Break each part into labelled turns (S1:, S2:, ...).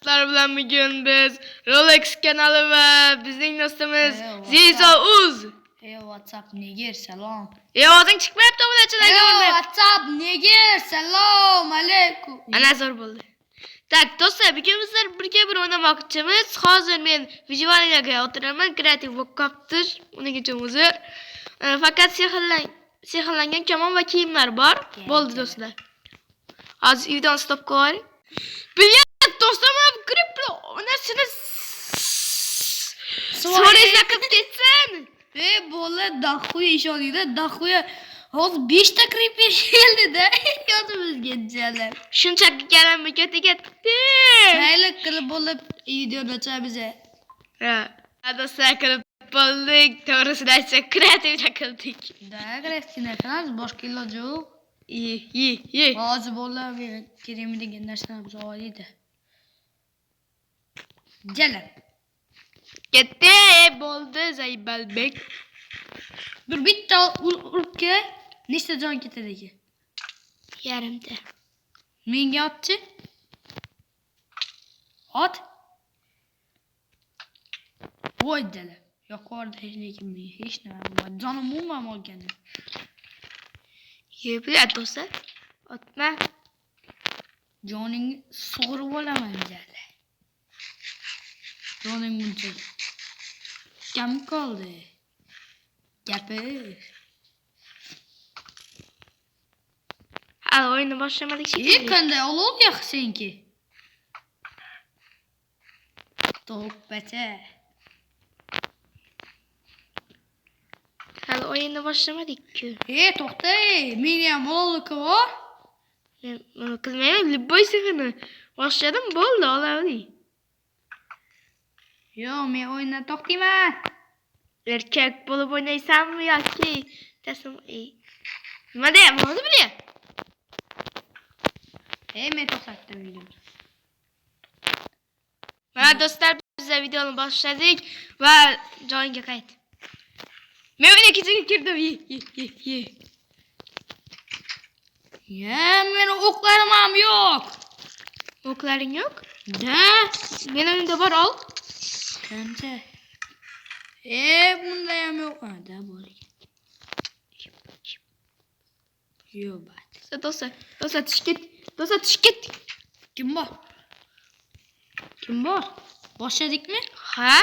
S1: Sizler bilan bugun biz Rolex kanalı ve bizning do'stimiz
S2: WhatsApp.
S1: Zizo Uz.
S2: WhatsApp Nigir selam.
S1: Ovozing chiqmayapti obunachilarga.
S2: WhatsApp Nigir selam aleyküm.
S1: Ana zo'r bo'ldi. Tak, do'stlar, bugun bizlar birga bir o'ynamoqchimiz. Hozir men vijuvaniyaga o'tiraman, kreativ bo'lib qolibdir. Uning uchun uzr. Faqat sehrlangan kamon va kiyimlar bor. Bo'ldi do'stlar. Hozir uydan stop qo'ying. Bilyat do'stlar, men kirib onasini So'raysa qilib ketsin.
S2: Bola dahuya ish oldi-da, dahuya hozir 5 ta kirib keldi-da. Yodimizga jalab.
S1: Shunchaki kalami ketiga tikdi.
S2: Mayli qilib bo'lib videoni ochamiz.
S1: Ha, do'stlar kirib bo'ldik. To'g'risini aytsak, kreativ qildik.
S2: Da, kreativni qilamiz, boshqa iloji yo'q.
S1: Ye.
S2: Hozir bola kerak degan narsalarimiz oldi. Jalab.
S1: Ketdi, bo'ldi Zaybalbek.
S2: Bir bitta uribga nechta jon ketadi ekan?
S1: Yarimta.
S2: Menga otchi. Ot. Voy dala. Yuqorida hech nima bo'lmadi. Jonim umuman olgan.
S1: Bilat do'stlar. Otma.
S2: Joning sug'urib olaman dala. Joning buncha. Kam qoldi. Gapir.
S1: Hali o'yinni boshlamadik shekilli.
S2: Qanday olov yo'q senki? To'ppacha.
S1: Hali o'yinni boshlamadik-ku.
S2: To'xta, meni ham olovlik bor.
S1: Men buni qilmayman, любой sehrni boshladim, bo'ldi, olavdik.
S2: Yo'q, men o'yindan to'xtayman.
S1: Erkak bo'lib o'ynaysanmi yoki taslim nima deyapman o'zi bilyapti.
S2: Men to'xtatdim videoni.
S1: Mana do'stlar, biz videoni boshladik va joyiga qayt. Men o'yinga kechiga kirdim. Ye.
S2: Meni o'qlarim ham yo'q.
S1: O'qlaring yo'q?
S2: Da,
S1: Men o'yinda bor, ol.
S2: qancha? Bunda ham yo'q. Da bor ekan. Yo'q, bat.
S1: Do'stlar, tush ket.
S2: Kim bor? Boshladikmi?
S1: Ha?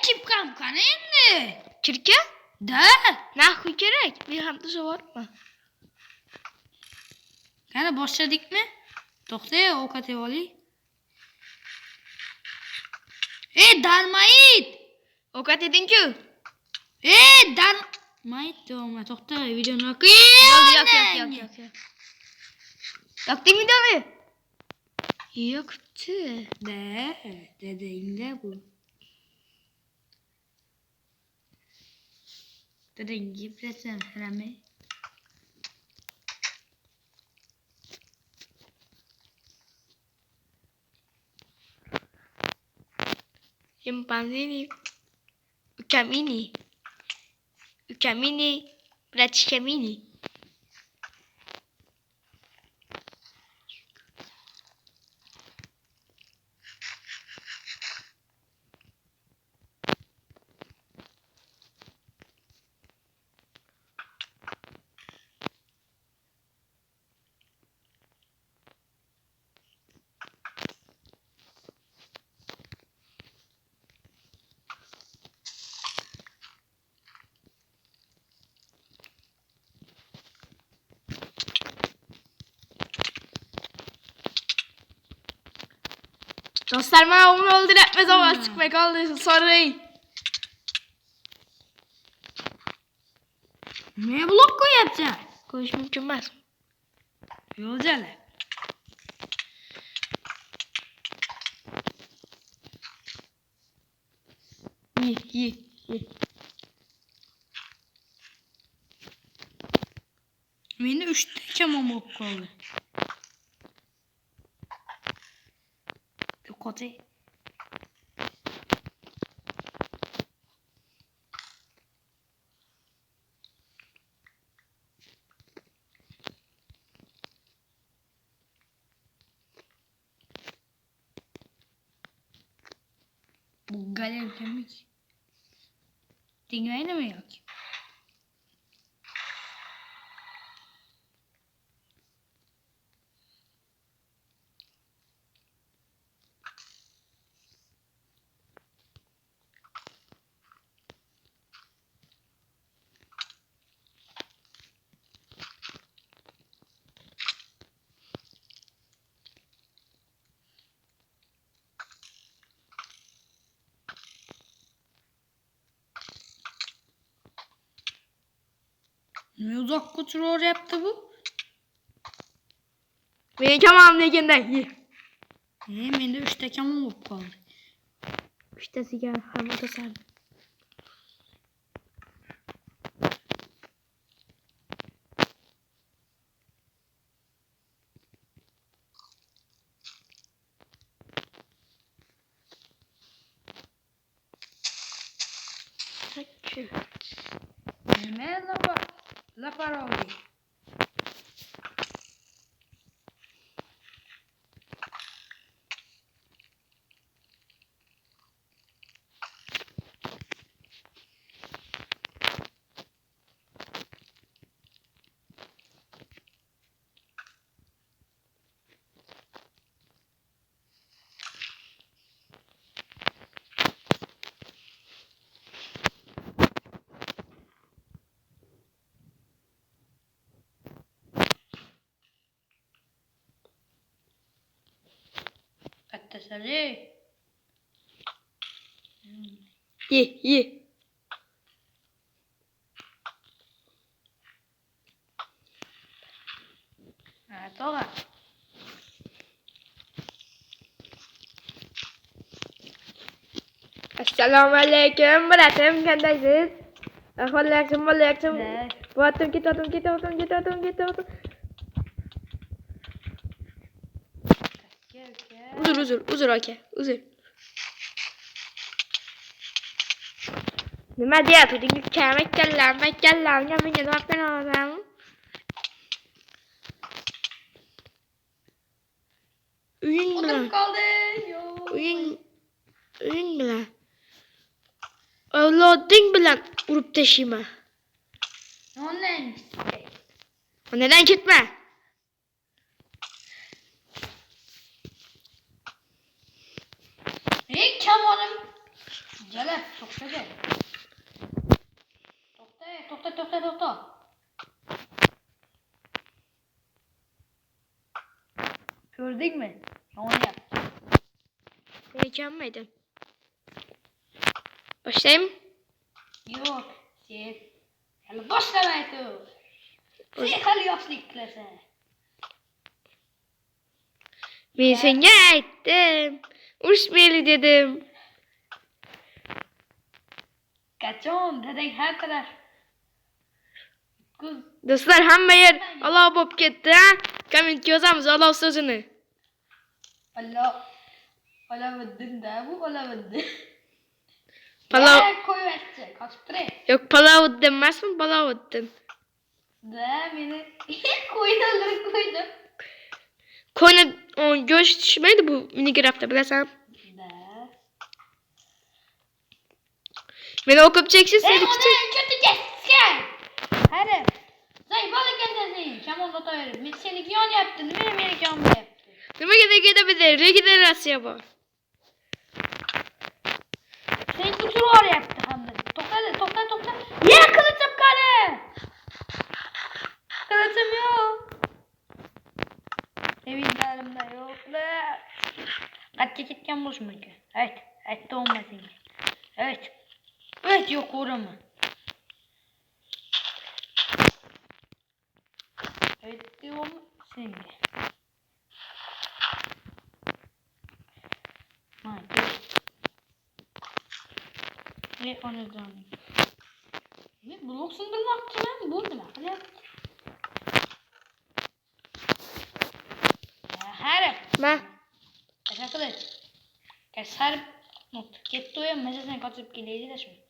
S2: Kim qani endi?
S1: Kirka?
S2: Da,
S1: Naxuy kerak. Men ham tusha bormi?
S2: qani boshladikmi? To'xta, ovqat yeb oling. Darmayit.
S1: Ovqat eding-ku.
S2: Darmayit deyapman. To'xta, videoni o'qiy.
S1: Yo'q. Yoqding videoni? Yo'qti.
S2: Dadangda bu. Dadangga bilasan, haramay.
S1: Scimpanzini. Ucamini. Brachkamini. Do'stlar, mana uni o'ldiryapmiz, ovoz chiqmay qoldi. Sorry.
S2: Men blok qo'yapsan.
S1: Qo'yish mumkin emas.
S2: Yo'q jala.
S1: Ye.
S2: Menda 3 ta kamon bo'lib qoldi. Yo'qotay. Bu galer kemik. Dinleyin mi yok? Ne uzak kutuyor yaptı bu?
S1: Benim kamam legende.
S2: Mende 3 tekem olup kaldı.
S1: İşte sigara hamada sardı.
S2: Ne la paroli. Kattasali.
S1: Ye.
S2: Ha, toga.
S1: Assalamualaikum, beratim kandaysiz? Ahvallakum.
S2: Ne?
S1: Botum git. Uzur aka. Uzur. Nima deyapti? Makkallam, menga nima qilgan? Uying bilan.
S2: Oturup kaldı. Yo.
S1: Uying bilan. Avloding bilan urib tashlayman. Onadan ketma.
S2: Ey kamonum. Jalal, to'xta. To'xta. Gördün mü? Onu yap.
S1: Heyecanlıydım. Başlayayım.
S2: Yok. Sen. Hali başlamaydı. Sen hali yaşlıklasın.
S1: Ben sana aytdim. Uruşmayeli dedim.
S2: Kaçon dedek her taraf. Kız.
S1: Dostlar hamma yer olov bo'lib ketdi. Kommentga yozamiz olov so'zini.
S2: Olaviddin da bu olaviddin.
S1: Palov.
S2: Koyuverchi. Kaçıp duray.
S1: Yo'q, paloviddin emasmi, paloviddin.
S2: Da meni koydum.
S1: Qo'yni go'sht tushmaydi bu Minecraftda, bilasan?
S2: Da.
S1: Meni o'qib cheksiz, seni
S2: Ona
S1: kichik.
S2: kötü kesken. Hadi. Zay balık kendisi. Kamon nota verir. Ben seni yan yaptın. Beni yan yaptı.
S1: Nimaga degada regeneratsiya bor.
S2: Sen kutur var yaptı hamda. Toxta. Ya kılıçım karı. Kılıçım yok. Evinlerimde yok. Kaçça gitken boş mu ki? Evet de olmasın. Evet yok uğrama. Evet de olmasın. Ne onu canım. Ne blok sındırmak için mi? Bu ne? Hadi. Ya harap.
S1: Ma,
S2: Teşekkür Keser not. Ketto ya mesela kaçıp geleydi de şimdi.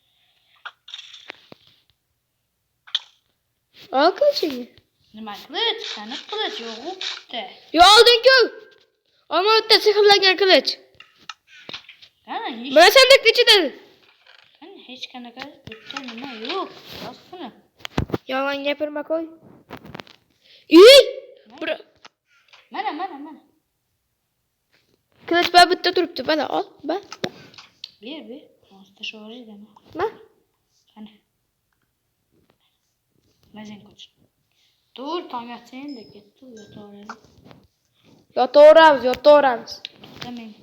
S1: al kılıcını.
S2: Nima kılıç? Sana kılıç yok işte.
S1: Yo, oldin-ku. Olma o'tda sehrlangan qilich.
S2: Qani? hiç.
S1: Mana sandıkni ichida.
S2: Mana hech qanaqa bitta nima yo'q. Rostmi?
S1: Yolg'on gapirma qo'y. Ey!
S2: Mana.
S1: Kılıç bana bitta turibdi. Bana al. Bak.
S2: Bir. Monster shower deme.
S1: Bak.
S2: Mana. Mazen koç. Dur, tong atsayin da ketdi, yotaveradi.
S1: Yotaveramiz.
S2: Demen.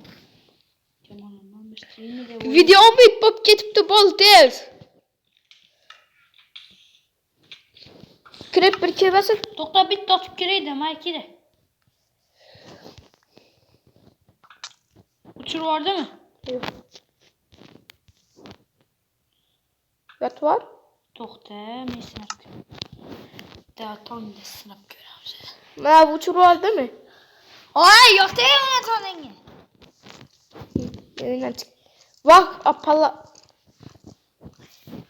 S2: Kamondan bir stream'i de
S1: Video bit bo'lib ketibdi, bo'ldi tez. Kirib bir kelmasin.
S2: To'xta, bitta otib kiraydi, maykida. Uçur vardı mı?
S1: Yo'q. Yot var.
S2: To'xta, men sinab ko'raman. Da tongda sinab ko'ramiz.
S1: Mana bu uchiryaptimi?
S2: Oy, yo'qda ona toningga.
S1: Yo'qdan chiq. Vaq, apala.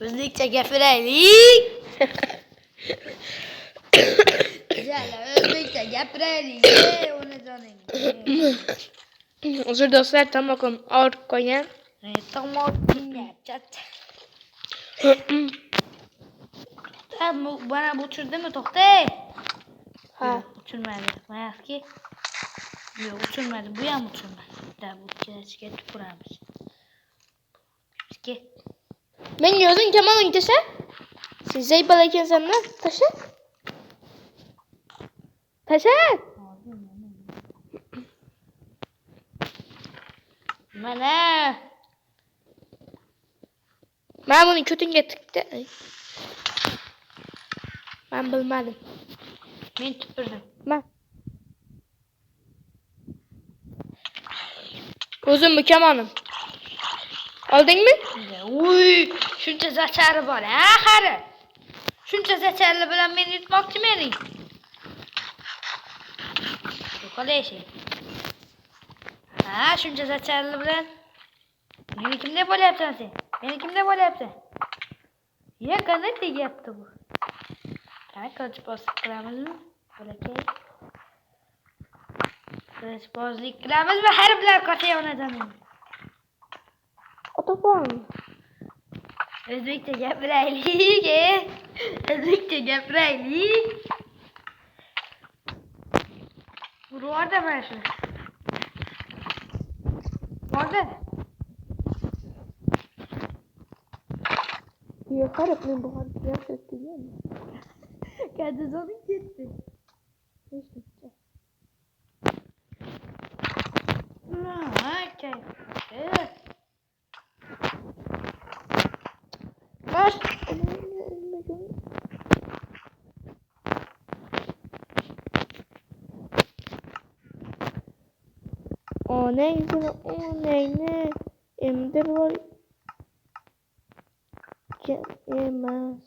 S2: O'zbekcha gapiraylik. Jala, o'zbekcha gapiraylik. Ona toningga.
S1: Uzr do'stlar, tomoqim og'rib qolgan.
S2: Tomoqingga chat. Bana bu uçurdimi? To'xta.
S1: Ha.
S2: Uçurmadı. Mayaqki. Yo'q, uçurmadı. Bu ham uçurmadı. Da bu kelachiga tupuramiz. Bizga.
S1: Men yozing kamoling tasha. Siz zaybal ekansan lan. Tasha. Tasha.
S2: Mana.
S1: Men buni ko'tingga tiqdi. Men bilmadim.
S2: Men tupurdim.
S1: Men. O'zim bu kamonim. Oldingmi?
S2: Uy, shuncha zachari bor, ha, qari. Shuncha zacharli bilan meni yutmoqchimi eding? Yo'qolay. Ha, shuncha zacharli bilan meni kimda bo'lyapsan sen? Meni kimda bo'lyapsan? Ya, qanday tegyapti bu? Qani qilish bosib qilamizmi? Bo'lakay. Qilichbozlik qilamizmi? Harblar qotayotgan.
S1: Otopon.
S2: O'zbekcha gapiraylik. O'zbekcha gapiraylik. Urarda mana shu. Borda.
S1: Yo'q, qarab men bu hozir yashirdim.
S2: Kadazonning ketdi. Okay.
S1: Baş. O neyse, o neyne. Emdir var. Gelmez.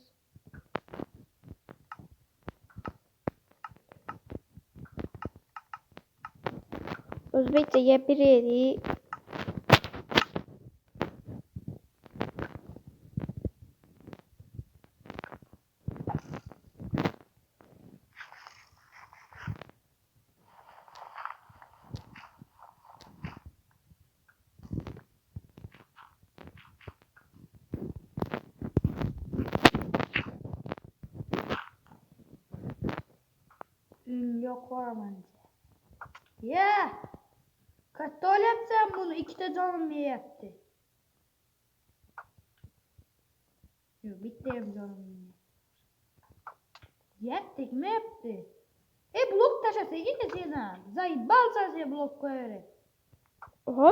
S1: O'zbekcha gapiraylik.
S2: Yok var ya. Kaçta olyapsan bunu? 2 canım yeyapti. Yok, bittayam canım yeyaptik mi yaptı? Blok taşasa git sen. Zayıf balsan sen blok koyarım.
S1: Hol.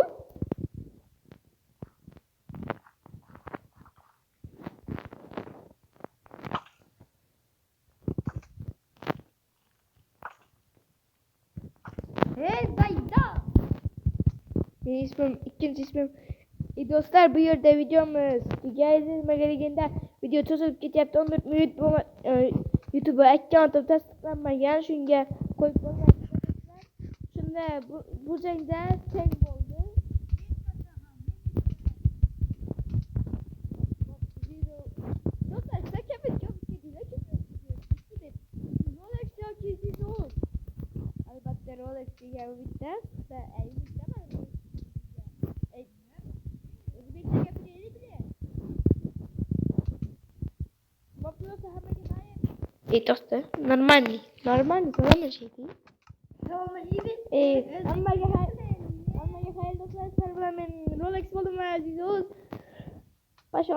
S2: Zayda.
S1: Benim ismim, ikinci ismim. Dostlar, bu yerda videomuz tugatilmaganda video to'silib ketyapti. 14 minut YouTube akkauntim tasdiqlanmagan, shunga qo'yib qo'ymayapman. Shunda bu jangda teng bo'ldi. Dostlar, sizlar kabi job ketdilar. Rolex yoki Zizor. Albatta Rolex degan bitta. to'xta. Нормальный. Нормальный, nima şeydi? Hammaga xayr do'stlar. Sizlar bilan men Rolex bo'laman aziz do'st. Başa